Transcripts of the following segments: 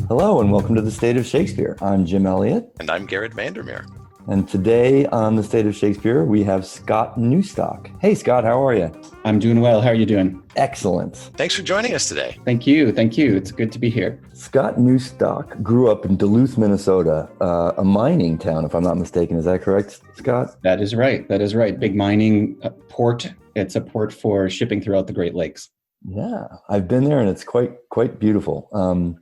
Hello and welcome to the State of Shakespeare. I'm Jim Elliott. And I'm Garrett Vandermeer. And today on the State of Shakespeare, we have Scott Newstok. Hey, Scott, how are you? I'm doing well. How are you doing? Excellent. Thanks for joining us today. Thank you. It's good to be here. Scott Newstok grew up in Duluth, Minnesota, a mining town, if I'm not mistaken. Is that correct, Scott? That is right. Big mining port. It's a port for shipping throughout the Great Lakes. Yeah, I've been there and it's quite beautiful.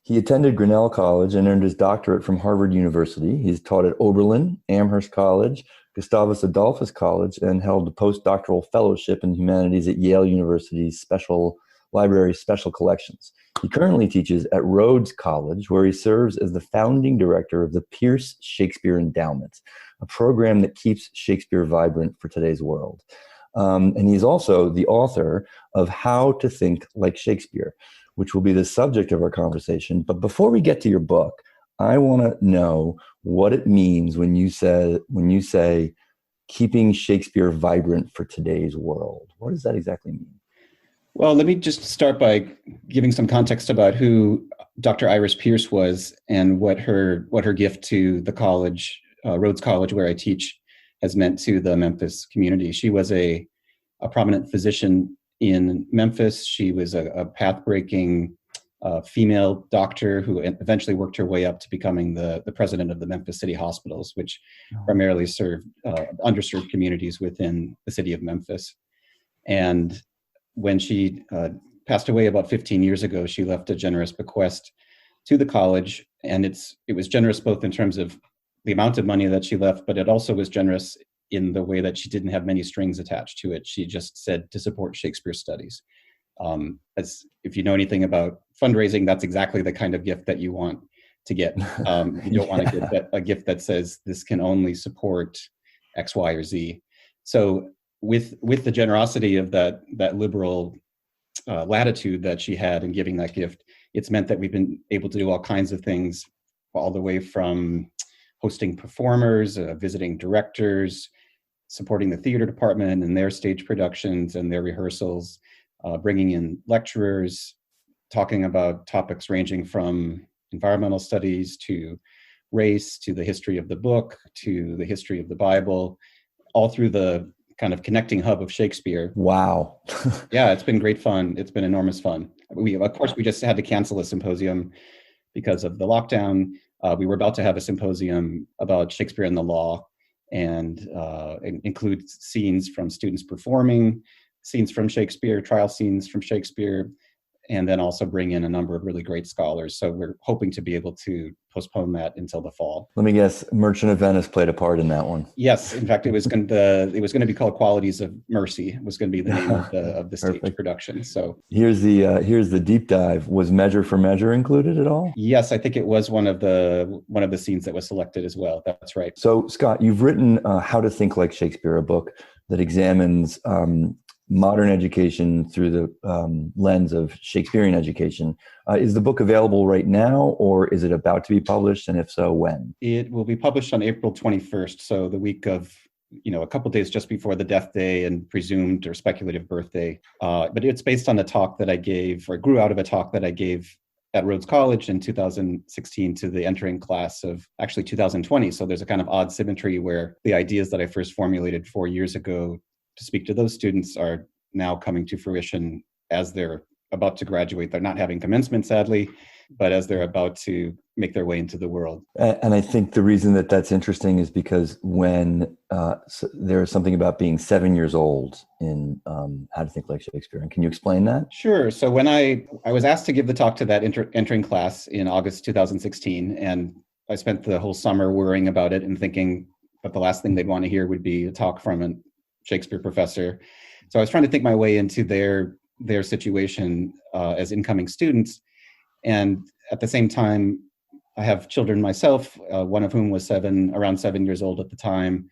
He attended Grinnell College and earned his doctorate from Harvard University. He's taught at Oberlin, Amherst College, Gustavus Adolphus College, and held a postdoctoral fellowship in humanities at Yale University's Special Library Special Collections. He currently teaches at Rhodes College, where he serves as the founding director of the Pierce Shakespeare Endowment, a program that keeps Shakespeare vibrant for today's world. And he's also the author of How to Think Like Shakespeare, which will be the subject of our conversation. But before we get to your book, I want to know what it means when you say keeping Shakespeare vibrant for today's world. What does that exactly mean? Well, let me just start by giving some context about who Dr. Iris Pierce was and what her gift to the college, Rhodes College, where I teach, has meant to the Memphis community. She was a prominent physician in Memphis. She was a path-breaking female doctor who eventually worked her way up to becoming the president of the Memphis City Hospitals, which primarily served underserved communities within the city of Memphis. And when she passed away about 15 years ago, she left a generous bequest to the college. And it was generous both in terms of the amount of money that she left, but it also was generous in the way that she didn't have many strings attached to it. She just said to support Shakespeare studies. As if you know anything about fundraising, that's exactly the kind of gift that you want to get. You don't want to get a gift that says this can only support X, Y, or Z. So with the generosity of that liberal latitude that she had in giving that gift, it's meant that we've been able to do all kinds of things, all the way from hosting performers, visiting directors, supporting the theater department and their stage productions and their rehearsals, bringing in lecturers, talking about topics ranging from environmental studies to race, to the history of the book, to the history of the Bible, all through the kind of connecting hub of Shakespeare. Wow. Yeah, it's been great fun. It's been enormous fun. We just had to cancel a symposium because of the lockdown. We were about to have a symposium about Shakespeare and the law, and include scenes from students performing, scenes from Shakespeare, trial scenes from Shakespeare, and then also bring in a number of really great scholars. So we're hoping to be able to postpone that until the fall. Let me guess, Merchant of Venice played a part in that one. Yes, in fact, it was going to be called Qualities of Mercy. It was going to be the name of the stage production. So here's the deep dive. Was Measure for Measure included at all? Yes, I think it was one of the scenes that was selected as well. That's right. So Scott, you've written How to Think Like Shakespeare, a book that examines modern education through the lens of Shakespearean education. Is the book available right now, or is it about to be published? And if so, when? It will be published on April 21st, so the week of, a couple days just before the death day and presumed or speculative birthday. But it's based on a talk that I gave, or grew out of a talk that I gave at Rhodes College in 2016 to the entering class of actually 2020. So there's a kind of odd symmetry where the ideas that I first formulated 4 years ago to speak to those students are now coming to fruition as they're about to graduate. They're not having commencement, sadly, but as they're about to make their way into the world. And I think the reason that that's interesting is because when there's something about being 7 years old in How to Think Like Shakespeare. And can you explain that? Sure. So when I was asked to give the talk to that entering class in August 2016, and I spent the whole summer worrying about it and thinking that the last thing they'd want to hear would be a talk from a Shakespeare professor. So I was trying to think my way into their situation as incoming students. And at the same time, I have children myself, one of whom was around 7 years old at the time.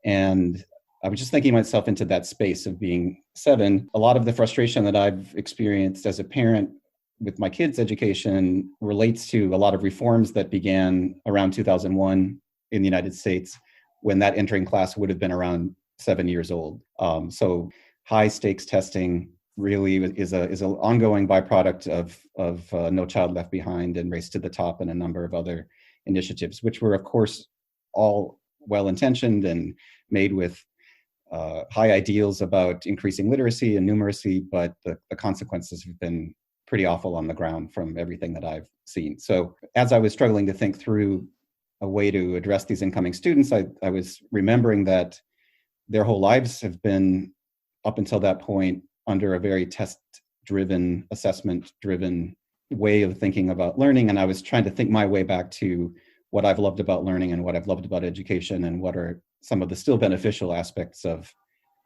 And I was just thinking myself into that space of being 7. A lot of the frustration that I've experienced as a parent with my kids' education relates to a lot of reforms that began around 2001 in the United States, when that entering class would have been around 7 years old. So high stakes testing, really is an ongoing byproduct of No Child Left Behind and Race to the Top and a number of other initiatives, which were, of course, all well-intentioned and made with high ideals about increasing literacy and numeracy, but the consequences have been pretty awful on the ground from everything that I've seen. So as I was struggling to think through a way to address these incoming students, I was remembering that their whole lives have been, up until that point, under a very test-driven, assessment-driven way of thinking about learning. And I was trying to think my way back to what I've loved about learning and what I've loved about education, and what are some of the still beneficial aspects of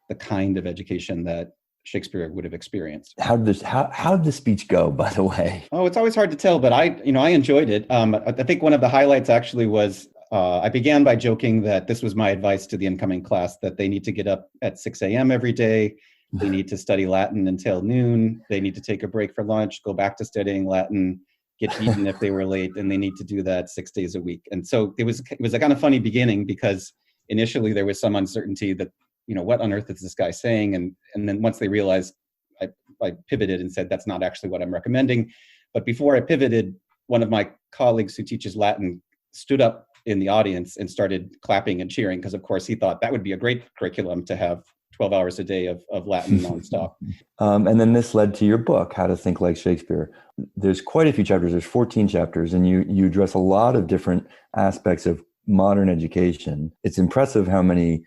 the kind of education that Shakespeare would have experienced. How did the speech go, by the way? Oh, it's always hard to tell, but I enjoyed it. I think one of the highlights actually was I began by joking that this was my advice to the incoming class, that they need to get up at 6 a.m. every day. They need to study Latin until noon. They need to take a break for lunch, go back to studying Latin, get beaten if they were late, and they need to do that 6 days a week. And so it was a kind of funny beginning, because initially there was some uncertainty that, what on earth is this guy saying? And then once they realized, I pivoted and said, that's not actually what I'm recommending. But before I pivoted, one of my colleagues who teaches Latin stood up in the audience and started clapping and cheering, because of course he thought that would be a great curriculum to have 12 hours a day of Latin nonstop. And then this led to your book, How to Think Like Shakespeare. There's quite a few chapters. There's 14 chapters, and you address a lot of different aspects of modern education. It's impressive how many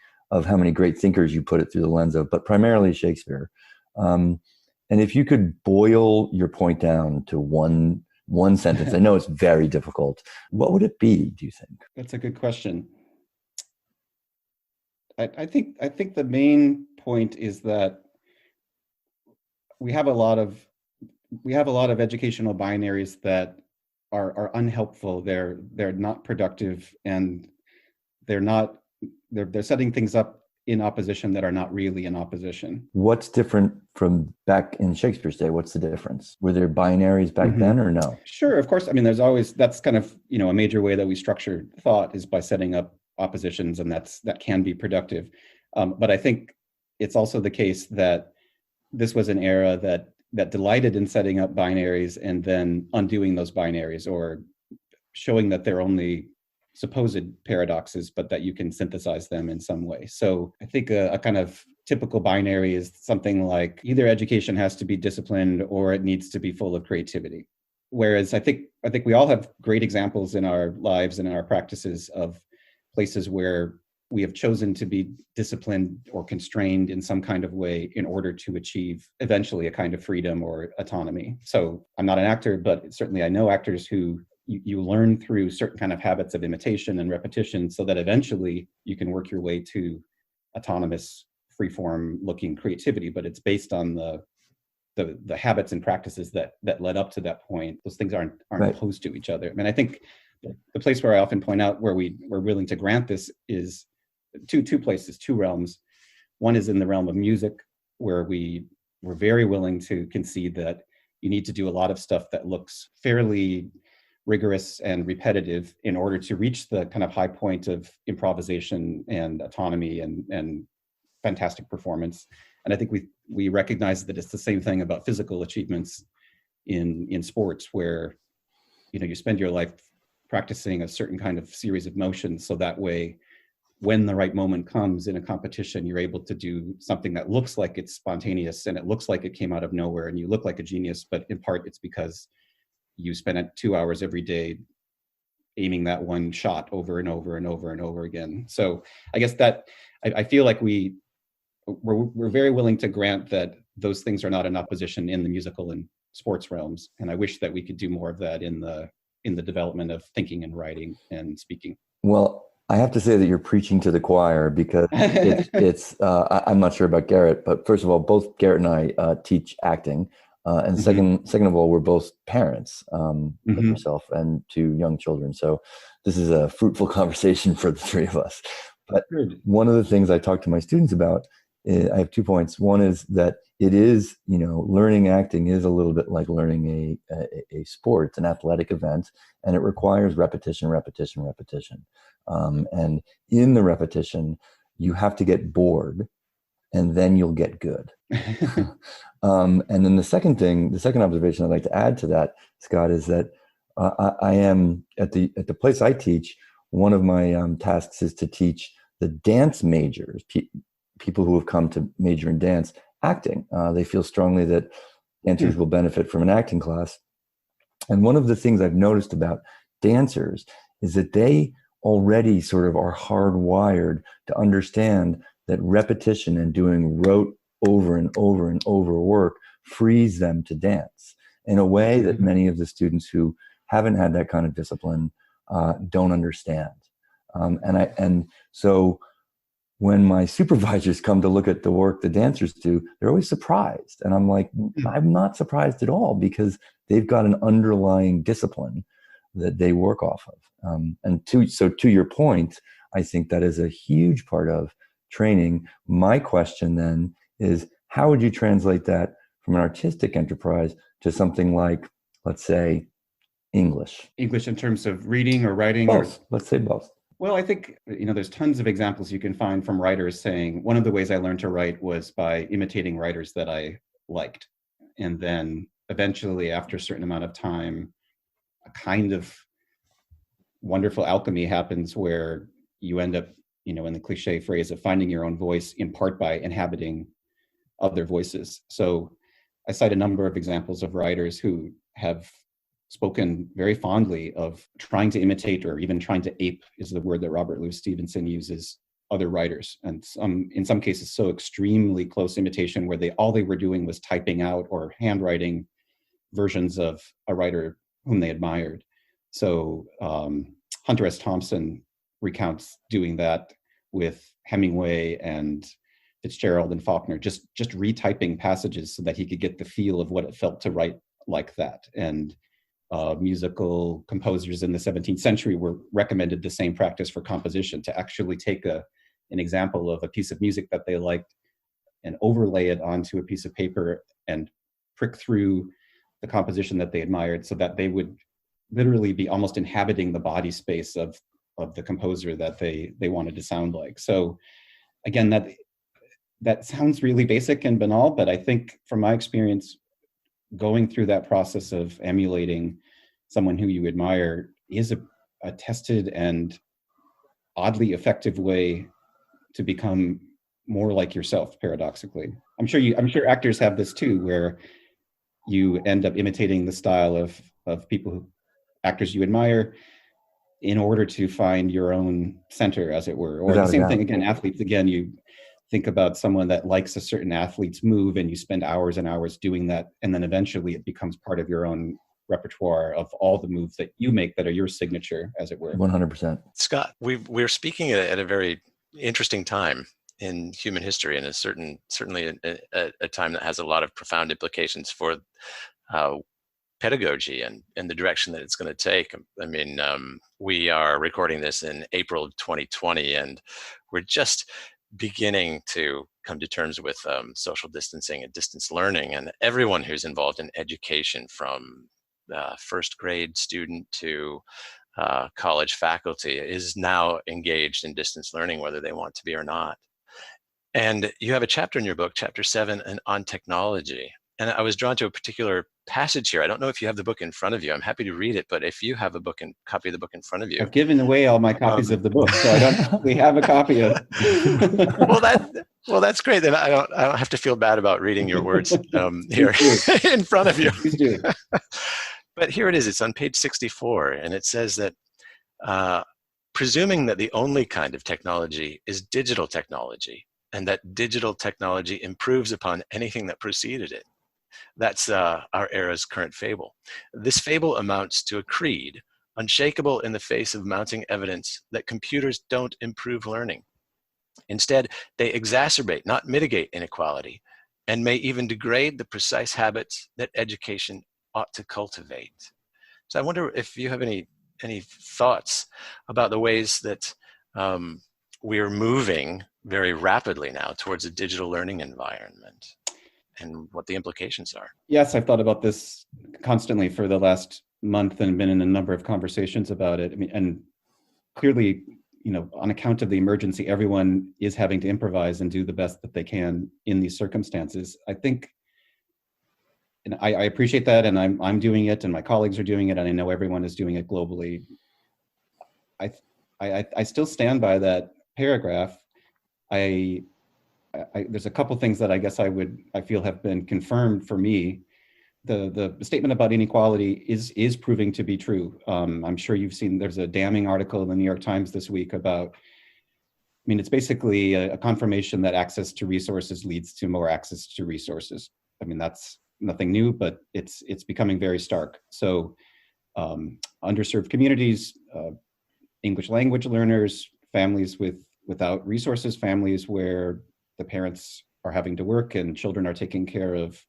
great thinkers you put it through the lens of, but primarily Shakespeare. And if you could boil your point down to one sentence, I know it's very difficult, what would it be, do you think? That's a good question. I think the main point is that we have a lot of educational binaries that are unhelpful. They're not productive, and they're setting things up in opposition that are not really in opposition. What's different from back in Shakespeare's day? What's the difference? Were there binaries back then or no? Sure, of course. I mean, that's kind of, a major way that we structure thought is by setting up oppositions, and that can be productive. But I think it's also the case that this was an era that delighted in setting up binaries and then undoing those binaries, or showing that they're only supposed paradoxes, but that you can synthesize them in some way. So I think a kind of typical binary is something like either education has to be disciplined or it needs to be full of creativity. Whereas I think we all have great examples in our lives and in our practices of places where we have chosen to be disciplined or constrained in some kind of way in order to achieve eventually a kind of freedom or autonomy. So I'm not an actor, but certainly I know actors who you learn through certain kind of habits of imitation and repetition, so that eventually you can work your way to autonomous, freeform looking creativity, but it's based on the habits and practices that led up to that point. Those things aren't right. Opposed to each other. I mean, I think the place where I often point out where we're willing to grant this is two places, two realms. One is in the realm of music, where we're very willing to concede that you need to do a lot of stuff that looks fairly rigorous and repetitive in order to reach the kind of high point of improvisation and autonomy and fantastic performance. And I think we recognize that it's the same thing about physical achievements in sports, where you spend your life practicing a certain kind of series of motions, so that way when the right moment comes in a competition, you're able to do something that looks like it's spontaneous and it looks like it came out of nowhere and you look like a genius, but in part it's because you spend 2 hours every day aiming that one shot over and over and over and over again. So I guess that I feel like we're very willing to grant that those things are not in opposition in the musical and sports realms. And I wish that we could do more of that in the development of thinking and writing and speaking. Well, I have to say that you're preaching to the choir, because it's I'm not sure about Garrett, but first of all, both Garrett and I teach acting. And second of all, we're both parents, like yourself, and 2 young children. So this is a fruitful conversation for the 3 of us. But one of the things I talk to my students about, I have 2 points. One is that it is, learning acting is a little bit like learning a sport. It's an athletic event, and it requires repetition. And in the repetition, you have to get bored. and then you'll get good. And then the second observation I'd like to add to that, Scott, is that I am at the place I teach. One of my tasks is to teach the dance majors, people who have come to major in dance, acting. They feel strongly that dancers will benefit from an acting class. And one of the things I've noticed about dancers is that they already sort of are hardwired to understand that repetition and doing rote over and over and over work frees them to dance in a way that many of the students who haven't had that kind of discipline don't understand. And so when my supervisors come to look at the work the dancers do, they're always surprised. And I'm like, I'm not surprised at all, because they've got an underlying discipline that they work off of. So to your point, I think that is a huge part of training. My question then is, how would you translate that from an artistic enterprise to something like, let's say, English? English in terms of reading or writing? Both. Let's say both. Well, I think, there's tons of examples you can find from writers saying, one of the ways I learned to write was by imitating writers that I liked. And then eventually, after a certain amount of time, a kind of wonderful alchemy happens where you end up, in the cliche phrase of finding your own voice, in part by inhabiting other voices. So I cite a number of examples of writers who have spoken very fondly of trying to imitate, or even trying to ape is the word that Robert Louis Stevenson uses, other writers. And in some cases, so extremely close imitation where all they were doing was typing out or handwriting versions of a writer whom they admired. So Hunter S. Thompson recounts doing that with Hemingway and Fitzgerald and Faulkner, just retyping passages so that he could get the feel of what it felt to write like that. And musical composers in the 17th century were recommended the same practice for composition, to actually take an example of a piece of music that they liked and overlay it onto a piece of paper and prick through the composition that they admired, so that they would literally be almost inhabiting the body space of the composer that they wanted to sound like. So again, that sounds really basic and banal, but I think from my experience, going through that process of emulating someone who you admire is a tested and oddly effective way to become more like yourself, paradoxically. I'm sure actors have this too, where you end up imitating the style of actors you admire in order to find your own center, as it were. Or the same thing, again, athletes, again, you think about someone that likes a certain athlete's move and you spend hours and hours doing that. And then eventually it becomes part of your own repertoire of all the moves that you make that are your signature, as it were. 100%. Scott, we're speaking at a very interesting time in human history, and certainly a time that has a lot of profound implications for pedagogy and the direction that it's going to take. I mean, we are recording this in April of 2020, and we're just beginning to come to terms with social distancing and distance learning, and everyone who's involved in education, from first grade student to college faculty, is now engaged in distance learning, whether they want to be or not. And you have a chapter in your book, chapter 7, on technology. And I was drawn to a particular passage here. I don't know if you have the book in front of you. I'm happy to read it, but if you have a copy of the book in front of you. I've given away all my copies of the book, so I don't actually have a copy of it. Well, that's great. Then I don't have to feel bad about reading your words here in front of you. Please do. But here it is. It's on page 64, and it says that presuming that the only kind of technology is digital technology, and that digital technology improves upon anything that preceded it. That's our era's current fable. This fable amounts to a creed, unshakable in the face of mounting evidence that computers don't improve learning. Instead, they exacerbate, not mitigate, inequality, and may even degrade the precise habits that education ought to cultivate. So I wonder if you have any thoughts about the ways that we are moving very rapidly now towards a digital learning environment, and what the implications are. Yes, I've thought about this constantly for the last month and been in a number of conversations about it. I mean, and clearly on account of the emergency, everyone is having to improvise and do the best that they can in these circumstances. I think, and I appreciate that, and I'm doing it, and my colleagues are doing it, and I know everyone is doing it globally. I still stand by that paragraph. There's a couple things that I guess I feel have been confirmed for me. The statement about inequality is proving to be true. I'm sure you've seen, there's a damning article in the New York Times this week about, it's basically a confirmation that access to resources leads to more access to resources. That's nothing new, but it's becoming very stark. So underserved communities, English language learners, families without resources, families where the parents are having to work and children are taking care of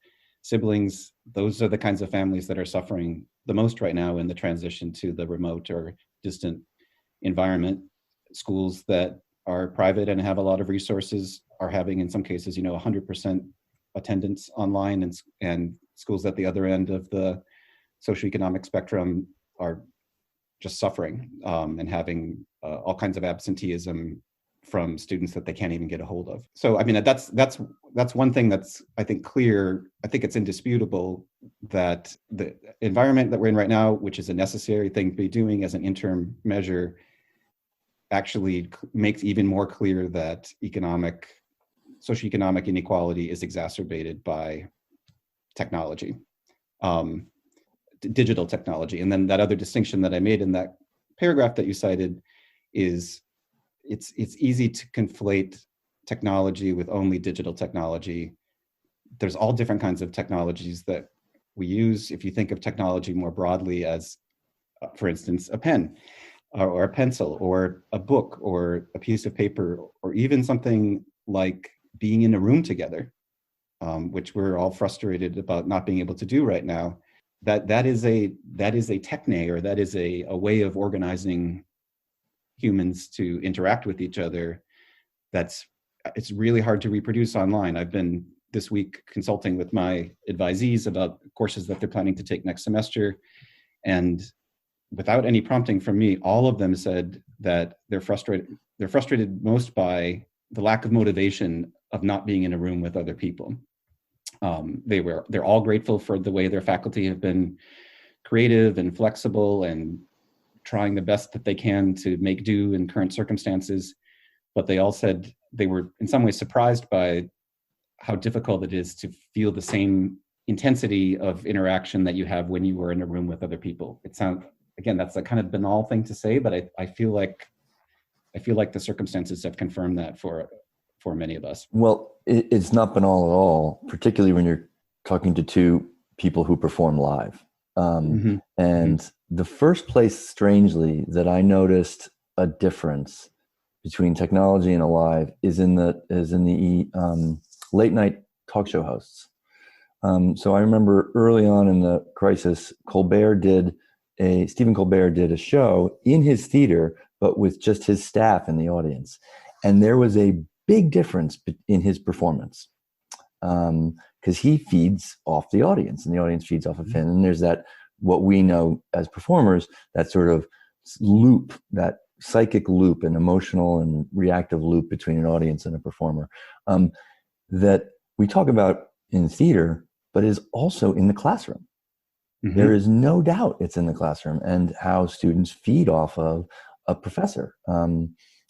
siblings, those are the kinds of families that are suffering the most right now in the transition to the remote or distant environment. Schools that are private and have a lot of resources are having, in some cases, 100% attendance online, and schools at the other end of the socioeconomic spectrum are just suffering and having all kinds of absenteeism from students that they can't even get a hold of. So, that's one thing that's, I think, clear. I think it's indisputable that the environment that we're in right now, which is a necessary thing to be doing as an interim measure, actually makes even more clear that socioeconomic inequality is exacerbated by technology, digital technology. And then that other distinction that I made in that paragraph that you cited is it's easy to conflate technology with only digital technology. There's all different kinds of technologies that we use. If you think of technology more broadly as, for instance, a pen or a pencil or a book or a piece of paper, or even something like being in a room together, which we're all frustrated about not being able to do right now, that is a techne, or that is a way of organizing humans to interact with each other. It's really hard to reproduce online. I've been this week consulting with my advisees about courses that they're planning to take next semester, and without any prompting from me, all of them said that they're frustrated most by the lack of motivation of not being in a room with other people. They're all grateful for the way their faculty have been creative and flexible and trying the best that they can to make do in current circumstances. But they all said they were in some ways surprised by how difficult it is to feel the same intensity of interaction that you have when you were in a room with other people. It sounds, again, that's a kind of banal thing to say, but I feel like the circumstances have confirmed that for many of us. Well, it's not banal at all, particularly when you're talking to two people who perform live. And the first place, strangely, that I noticed a difference between technology and alive is in the late night talk show hosts. So I remember early on in the crisis, Stephen Colbert did a show in his theater, but with just his staff in the audience. And there was a big difference in his performance because he feeds off the audience and the audience feeds off of him. And there's that, what we know as performers, that sort of loop, that psychic loop, an emotional and reactive loop between an audience and a performer that we talk about in theater, but is also in the classroom. There is no doubt it's in the classroom, and how students feed off of a professor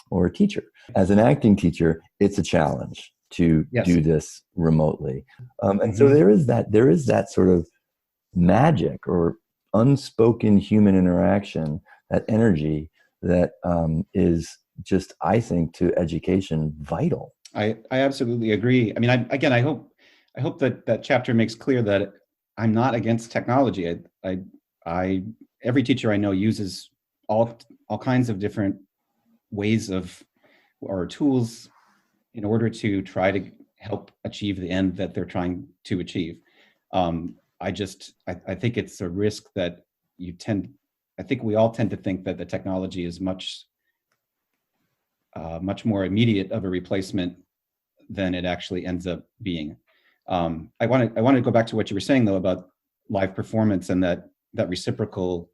or a teacher. As an acting teacher, it's a challenge to do this remotely. And so there is that sort of magic or unspoken human interaction, that energy that is just, I think, to education vital. I absolutely agree. I hope that chapter makes clear that I'm not against technology. Every teacher I know uses all kinds of different ways or tools in order to try to help achieve the end that they're trying to achieve. I think it's a risk that I think we all tend to think that the technology is much more immediate of a replacement than it actually ends up being. I want to go back to what you were saying, though, about live performance and that reciprocal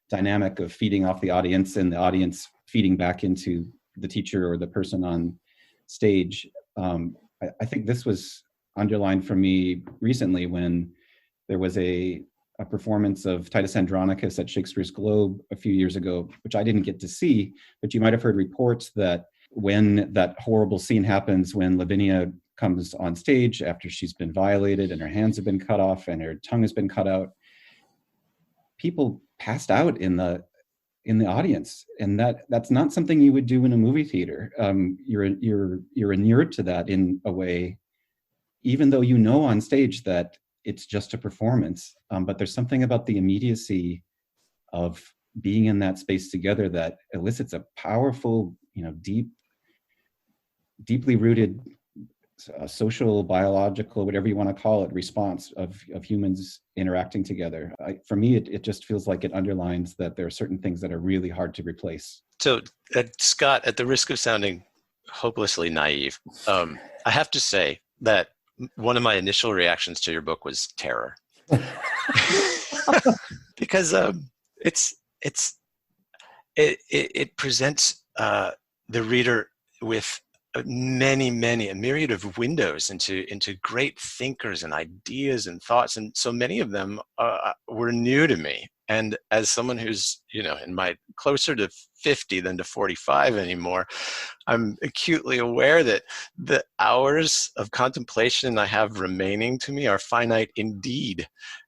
dynamic of feeding off the audience and the audience feeding back into the teacher or the person on stage. I think this was underlined for me recently when there was a performance of Titus Andronicus at Shakespeare's Globe a few years ago, which I didn't get to see, but you might have heard reports that when that horrible scene happens, when Lavinia comes on stage after she's been violated and her hands have been cut off and her tongue has been cut out, people passed out in the audience, and that's not something you would do in a movie theater. You're inured to that in a way, even though you know on stage that it's just a performance. But there's something about the immediacy of being in that space together that elicits a powerful, deeply rooted social, biological, whatever you want to call it, response of humans interacting together. For me, it just feels like it underlines that there are certain things that are really hard to replace. So, Scott, at the risk of sounding hopelessly naive, I have to say that one of my initial reactions to your book was terror. Because it presents the reader with a myriad of windows into great thinkers and ideas and thoughts, and so many of them were new to me. And as someone who's in my closer to 50 than to 45 anymore, I'm acutely aware that the hours of contemplation I have remaining to me are finite indeed.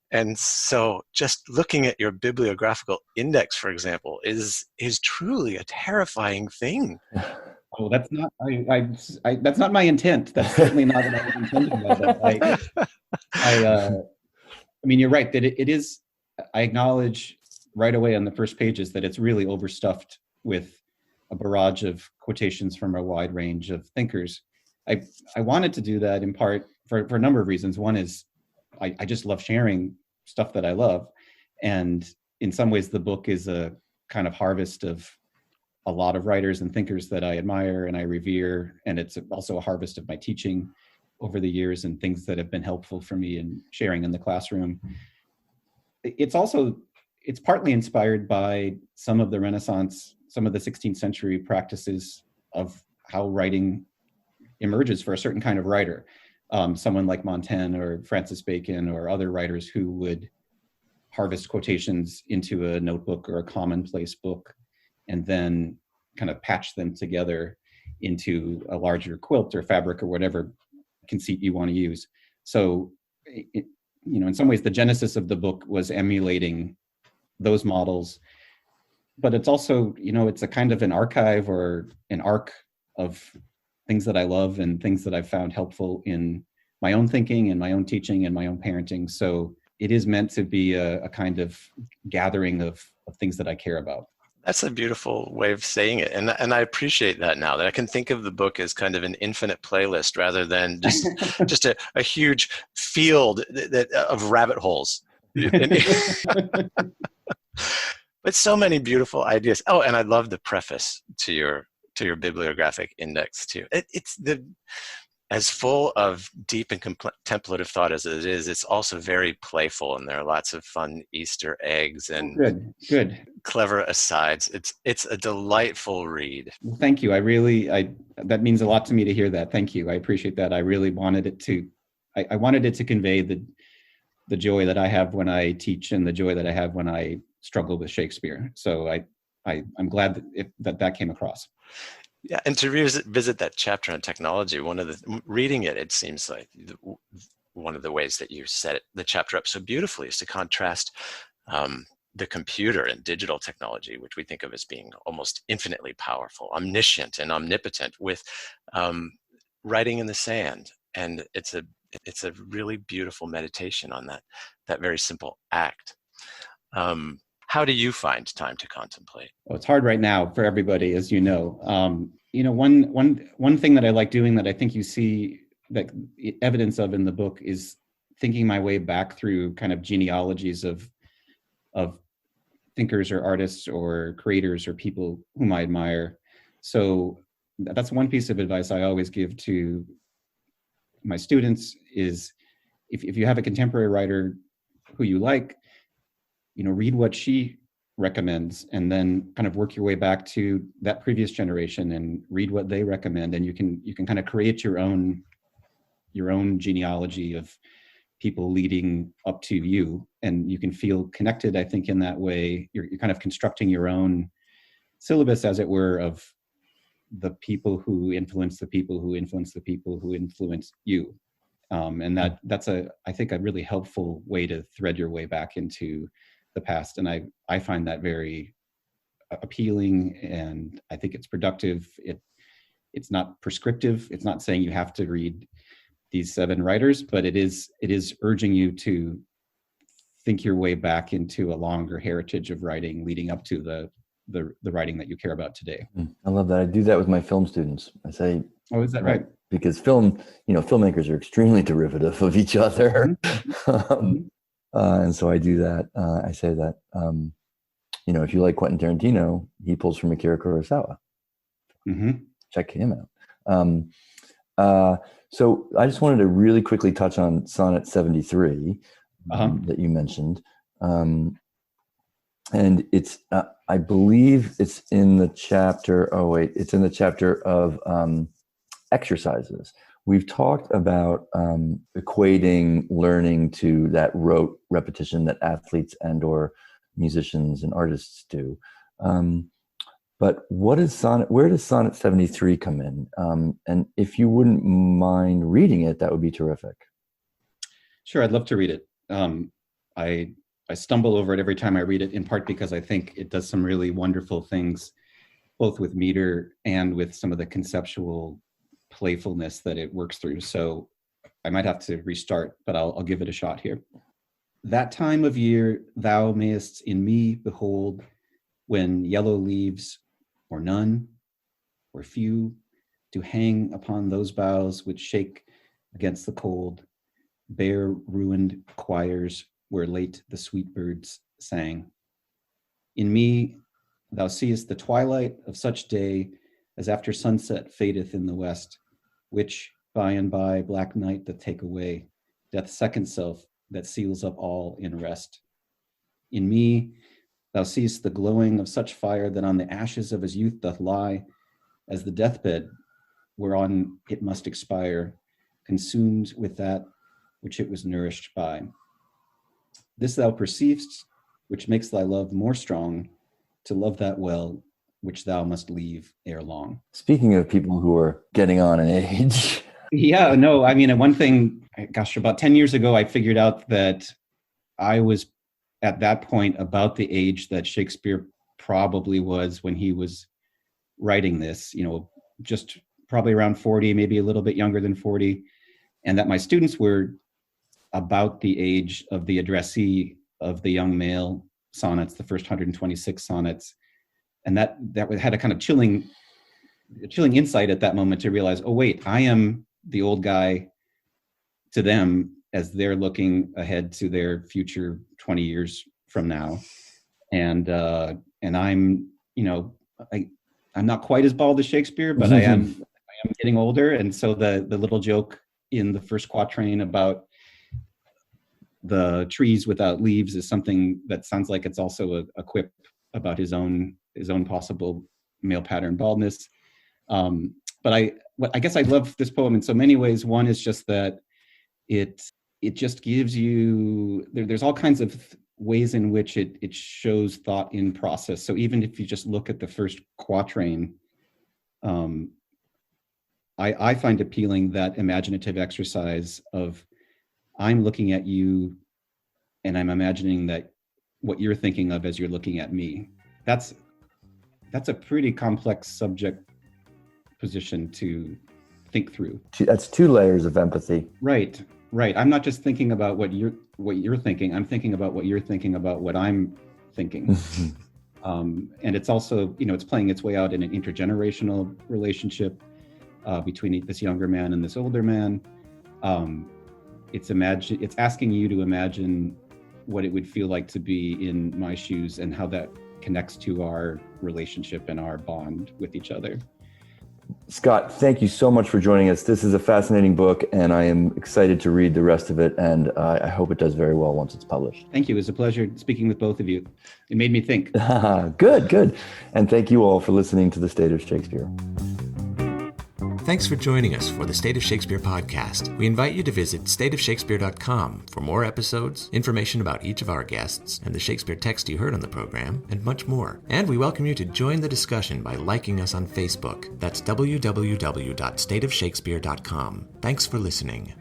And so just looking at your bibliographical index, for example, is truly a terrifying thing. Oh, that's not. That's not my intent. That's certainly not what I was intending by that. I mean, you're right that it is. I acknowledge right away on the first pages that it's really overstuffed with a barrage of quotations from a wide range of thinkers. I wanted to do that in part for a number of reasons. One is I just love sharing stuff that I love, and in some ways the book is a kind of harvest of a lot of writers and thinkers that I admire and I revere. And it's also a harvest of my teaching over the years and things that have been helpful for me in sharing in the classroom. It's partly inspired by some of the Renaissance, some of the 16th century practices of how writing emerges for a certain kind of writer. Someone like Montaigne or Francis Bacon or other writers who would harvest quotations into a notebook or a commonplace book, and then kind of patch them together into a larger quilt or fabric or whatever conceit you want to use. So, in some ways, the genesis of the book was emulating those models, but it's also, it's a kind of an archive or an arc of things that I love and things that I've found helpful in my own thinking and my own teaching and my own parenting. So it is meant to be a kind of gathering of things that I care about. That's a beautiful way of saying it. And I appreciate that now, that I can think of the book as kind of an infinite playlist rather than just a huge field of rabbit holes. But so many beautiful ideas. Oh, and I love the preface to your bibliographic index too. It's as full of deep and contemplative thought as it is, it's also very playful, and there are lots of fun Easter eggs and good clever asides. It's a delightful read. Well, thank you. That means a lot to me to hear that. Thank you. I appreciate that. I really wanted it to. I wanted it to convey the joy that I have when I teach and the joy that I have when I struggle with Shakespeare. So I'm glad that came across. Yeah, and to revisit that chapter on technology, reading it seems like one of the ways that you set the chapter up so beautifully is to contrast the computer and digital technology, which we think of as being almost infinitely powerful, omniscient and omnipotent, with writing in the sand. And it's a really beautiful meditation on that very simple act. How do you find time to contemplate? Well, it's hard right now for everybody, as you know. One thing that I like doing that I think you see that evidence of in the book is thinking my way back through kind of genealogies of thinkers or artists or creators or people whom I admire. So that's one piece of advice I always give to my students is if you have a contemporary writer who you like, read what she recommends, and then kind of work your way back to that previous generation and read what they recommend, and you can kind of create your own genealogy of people leading up to you, and you can feel connected. I think in that way, you're kind of constructing your own syllabus, as it were, of the people who influence the people who influence the people who influence you. And that's I think a really helpful way to thread your way back into the past. And I find that very appealing, and I think it's productive. It's not prescriptive. It's not saying you have to read these 7 writers, but it is urging you to think your way back into a longer heritage of writing leading up to the writing that you care about today. I love that. I do that with my film students. I say, oh, is that right? Because filmmakers are extremely derivative of each other. And so I do that. I say that, if you like Quentin Tarantino, he pulls from Akira Kurosawa. Check him out. So I just wanted to really quickly touch on Sonnet 73 that you mentioned. And it's, I believe it's in the chapter, it's in the chapter of exercises. We've talked about equating learning to that rote repetition that athletes and or musicians and artists do. But where does Sonnet 73 come in? And if you wouldn't mind reading it, that would be terrific. Sure, I'd love to read it. I stumble over it every time I read it, in part because I think it does some really wonderful things, both with meter and with some of the conceptual playfulness that it works through. So I might have to restart, but I'll give it a shot here. That time of year thou mayest in me behold, when yellow leaves, or none, or few, do hang upon those boughs which shake against the cold, bare ruined choirs where late the sweet birds sang. In me thou seest the twilight of such day as after sunset fadeth in the west, which by and by black night doth take away, death's second self that seals up all in rest. In me thou seest the glowing of such fire that on the ashes of his youth doth lie, as the deathbed whereon it must expire, consumed with that which it was nourished by. This thou perceivest, which makes thy love more strong, to love that well, which thou must leave ere long. Speaking of people who are getting on in age. Yeah, no, I mean, one thing, gosh, about 10 years ago, I figured out that I was at that point about the age that Shakespeare probably was when he was writing this, just probably around 40, maybe a little bit younger than 40. And that my students were about the age of the addressee of the young male sonnets, the first 126 sonnets. And that had a kind of chilling insight at that moment to realize, oh wait, I am the old guy to them as they're looking ahead to their future 20 years from now. And I'm, I'm not quite as bald as Shakespeare, but I am getting older. And so the little joke in the first quatrain about the trees without leaves is something that sounds like it's also a quip about his own possible male pattern baldness. But I guess I love this poem in so many ways. One is just that it just gives you, there's all kinds of ways in which it shows thought in process. So even if you just look at the first quatrain, I find appealing that imaginative exercise of, I'm looking at you and I'm imagining that what you're thinking of as you're looking at me. That's a pretty complex subject position to think through. That's 2 layers of empathy. Right. I'm not just thinking about what you're thinking. I'm thinking about what you're thinking about what I'm thinking. And it's also, it's playing its way out in an intergenerational relationship between this younger man and this older man. It's asking you to imagine what it would feel like to be in my shoes and how that connects to our relationship and our bond with each other. Scott, thank you so much for joining us. This is a fascinating book, and I am excited to read the rest of it, and I hope it does very well once it's published. Thank you. It was a pleasure speaking with both of you. It made me think. Good. And thank you all for listening to The State of Shakespeare. Thanks for joining us for the State of Shakespeare podcast. We invite you to visit stateofshakespeare.com for more episodes, information about each of our guests, and the Shakespeare text you heard on the program, and much more. And we welcome you to join the discussion by liking us on Facebook. That's www.stateofshakespeare.com. Thanks for listening.